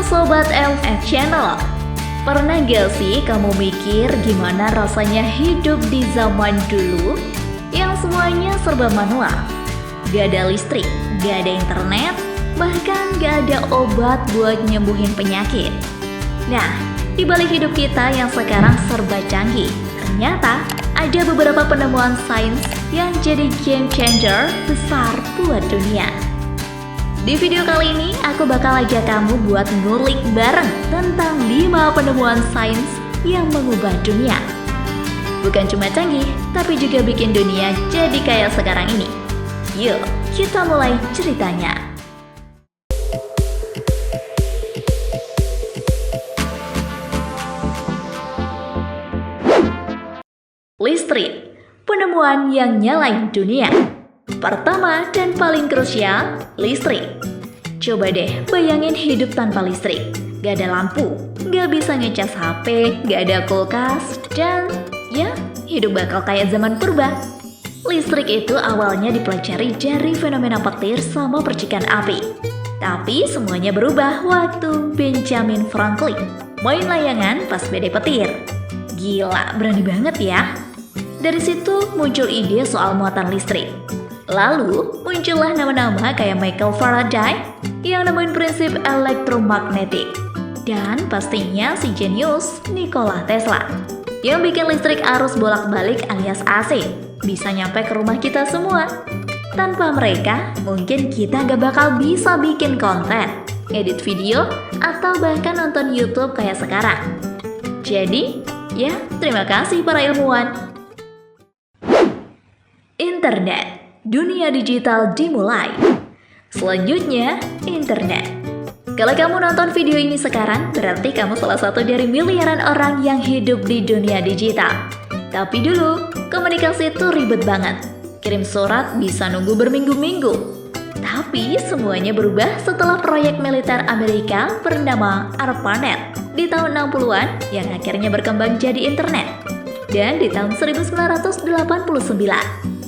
Sobat LF Channel, pernah gak sih kamu mikir gimana rasanya hidup di zaman dulu yang semuanya serba manual? Gak ada listrik, gak ada internet, bahkan gak ada obat buat nyembuhin penyakit. Nah, di balik hidup kita yang sekarang serba canggih, ternyata ada beberapa penemuan sains yang jadi game changer besar buat dunia. Di video kali ini, aku bakal ajak kamu buat ngulik bareng tentang 5 penemuan sains yang mengubah dunia. Bukan cuma canggih, tapi juga bikin dunia jadi kayak sekarang ini. Yuk, kita mulai ceritanya. Listrik, penemuan yang nyalain dunia. Pertama dan paling krusial, listrik. Coba deh bayangin hidup tanpa listrik. Gak ada lampu, gak bisa ngecas HP, gak ada kulkas, dan ya hidup bakal kayak zaman purba. Listrik itu awalnya dipelajari dari fenomena petir sama percikan api. Tapi semuanya berubah waktu Benjamin Franklin main layangan pas badai petir. Gila, berani banget ya. Dari situ muncul ide soal muatan listrik. Lalu muncullah nama-nama kayak Michael Faraday yang nemuin prinsip elektromagnetik. Dan pastinya si jenius Nikola Tesla yang bikin listrik arus bolak-balik alias AC bisa nyampe ke rumah kita semua. Tanpa mereka, mungkin kita gak bakal bisa bikin konten, edit video, atau bahkan nonton YouTube kayak sekarang. Jadi, ya terima kasih para ilmuwan. Internet. Dunia digital dimulai. Selanjutnya, internet. Kalau kamu nonton video ini sekarang, berarti kamu salah satu dari miliaran orang yang hidup di dunia digital. Tapi dulu, komunikasi itu ribet banget. Kirim surat bisa nunggu berminggu-minggu. Tapi semuanya berubah setelah proyek militer Amerika bernama ARPANET di tahun 60-an yang akhirnya berkembang jadi internet. Dan di tahun 1989,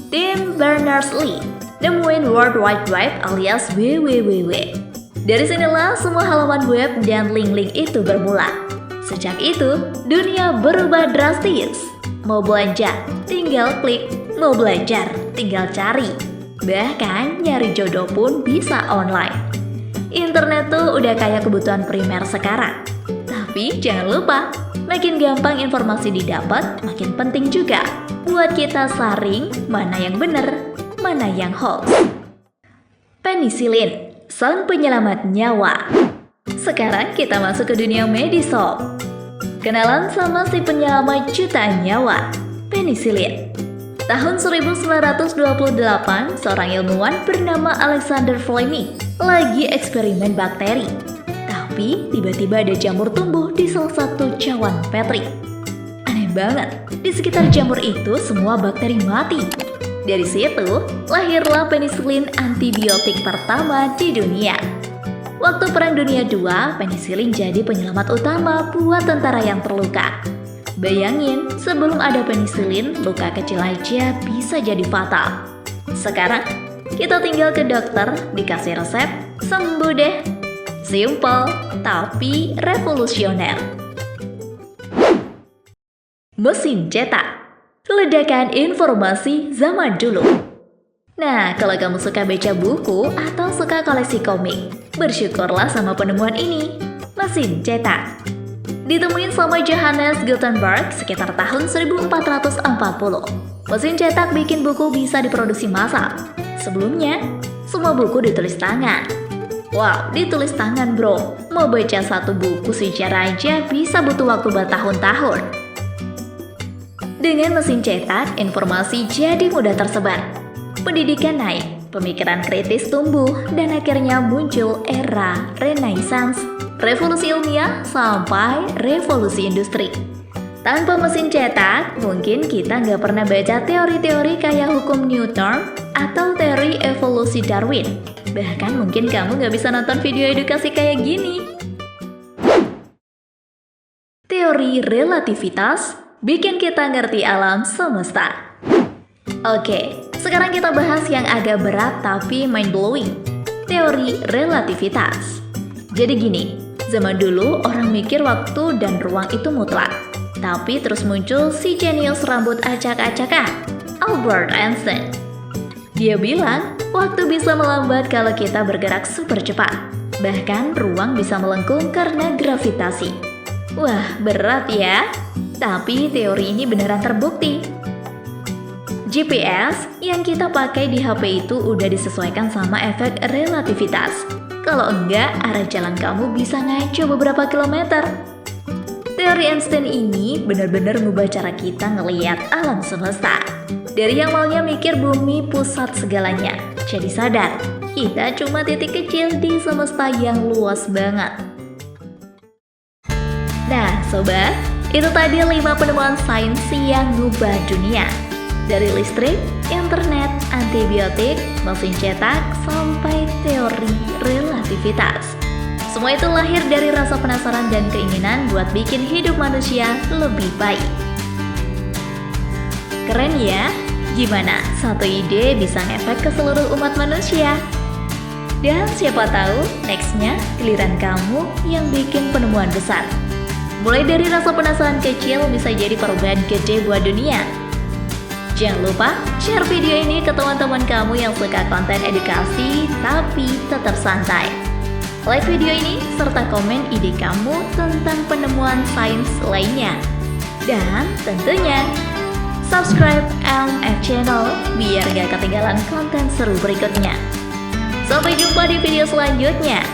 Tim Berners-Lee nemuin World Wide Web alias WWW. Dari sinilah semua halaman web dan link-link itu bermula. Sejak itu, dunia berubah drastis. Mau belanja, tinggal klik. Mau belajar, tinggal cari. Bahkan nyari jodoh pun bisa online. Internet tuh udah kayak kebutuhan primer sekarang. Tapi jangan lupa, makin gampang informasi didapat, makin penting juga buat kita saring mana yang benar, mana yang hoax. Penisilin, sang penyelamat nyawa. Sekarang kita masuk ke dunia medisop. Kenalan sama si penyelamat jutaan nyawa, penisilin. Tahun 1928, seorang ilmuwan bernama Alexander Fleming lagi eksperimen bakteri. Tapi tiba-tiba ada jamur tumbuh di salah satu cawan Petri. Aneh banget, di sekitar jamur itu semua bakteri mati. Dari situ, lahirlah penisilin antibiotik pertama di dunia. Waktu Perang Dunia II, penisilin jadi penyelamat utama buat tentara yang terluka. Bayangin, sebelum ada penisilin, luka kecil aja bisa jadi fatal. Sekarang, kita tinggal ke dokter, dikasih resep, sembuh deh. Simple, tapi revolusioner. Mesin cetak. Ledakan informasi zaman dulu. Nah, kalau kamu suka baca buku atau suka koleksi komik, bersyukurlah sama penemuan ini, mesin cetak. Ditemuin sama Johannes Gutenberg sekitar tahun 1440. Mesin cetak bikin buku bisa diproduksi massal. Sebelumnya, semua buku ditulis tangan. Wow, ditulis tangan bro. Mau baca satu buku sejarah aja bisa butuh waktu bertahun-tahun. Dengan mesin cetak, informasi jadi mudah tersebar. Pendidikan naik, pemikiran kritis tumbuh, dan akhirnya muncul era Renaissance, revolusi ilmiah, sampai revolusi industri. Tanpa mesin cetak, mungkin kita nggak pernah baca teori-teori kayak hukum Newton atau teori evolusi Darwin. Bahkan mungkin kamu nggak bisa nonton video edukasi kayak gini. Teori relativitas bikin kita ngerti alam semesta. Oke, sekarang kita bahas yang agak berat tapi mind-blowing. Teori relativitas. Jadi gini, Zaman dulu orang mikir waktu dan ruang itu mutlak. Tapi terus muncul si jenius rambut acak-acakan, Albert Einstein. Dia bilang, waktu bisa melambat kalau kita bergerak super cepat. Bahkan ruang bisa melengkung karena gravitasi. Wah, berat ya. Tapi teori ini beneran terbukti. GPS yang kita pakai di HP itu udah disesuaikan sama efek relativitas. Kalau enggak, arah jalan kamu bisa ngaco beberapa kilometer. Teori Einstein ini benar-benar ngubah cara kita ngelihat alam semesta. Dari yang awalnya mikir bumi pusat segalanya, jadi sadar, kita cuma titik kecil di semesta yang luas banget. Nah, sobat, itu tadi 5 penemuan sains yang ngubah dunia. Dari listrik, internet, antibiotik, mesin cetak, sampai teori relativitas. Semua itu lahir dari rasa penasaran dan keinginan buat bikin hidup manusia lebih baik. Keren ya? Gimana? Satu ide bisa ngefek ke seluruh umat manusia. Dan siapa tahu nextnya giliran kamu yang bikin penemuan besar. Mulai dari rasa penasaran kecil bisa jadi perubahan gede buat dunia. Jangan lupa share video ini ke teman-teman kamu yang suka konten edukasi tapi tetap santai. Like video ini serta komen ide kamu tentang penemuan sains lainnya. Dan tentunya subscribe LMF Channel biar gak ketinggalan konten seru berikutnya. Sampai jumpa di video selanjutnya.